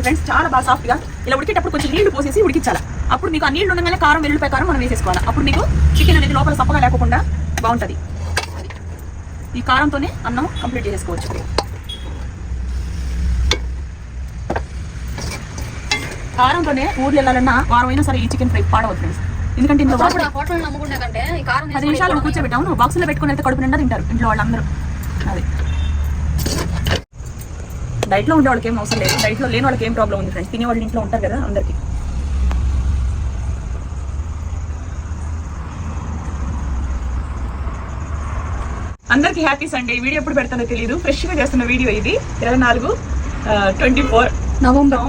Friends, చాలా బాగా soft గా. ఇలా ఉడికేటప్పుడు కొంచెం నీళ్లు పోసేసి ఉడికించాలి. అప్పుడు మీకు ఆ నీళ్లు ఉండగానే కారం, వెల్లుల్లిపాయ కారం మనం వేసేసుకోవాలి. అప్పుడు మీకు చికెన్ అనేది లోపల సప్పగా లేకుండా బాగుంటుంది. ఈ కారంతోనే అన్నం కంప్లీట్ చేసుకోవచ్చు. కారంతోనే ఊర్లు వెళ్ళాలన్నా వారం అయినా సరే ఈ చికెన్ ఫ్రై పాడవద్దు ఫ్రెండ్స్. ఎందుకంటే ఇంట్లో 10 నిమిషాలు కూర్చోబెట్టాము. బాక్సులో పెట్టుకుని అయితే కడుపు నిండా తింటారు ఇంట్లో వాళ్ళందరూ. అది డైట్ లో ఉండే వాళ్ళకి ఏం అవసరం లేదు, డైట్ లో లేని వాళ్ళకి ఏం ప్రాబ్లం ఉంది ఫ్రెండ్స్. తినే వాళ్ళు ఇంట్లో ఉంటారు కదా అందరికి. అందరికి హ్యాపీ సండే. వీడియో ఎప్పుడు పెడతానో తెలియదు, ఫ్రెష్ గా చేస్తున్న వీడియో ఇది. 24/24 నవంబర్.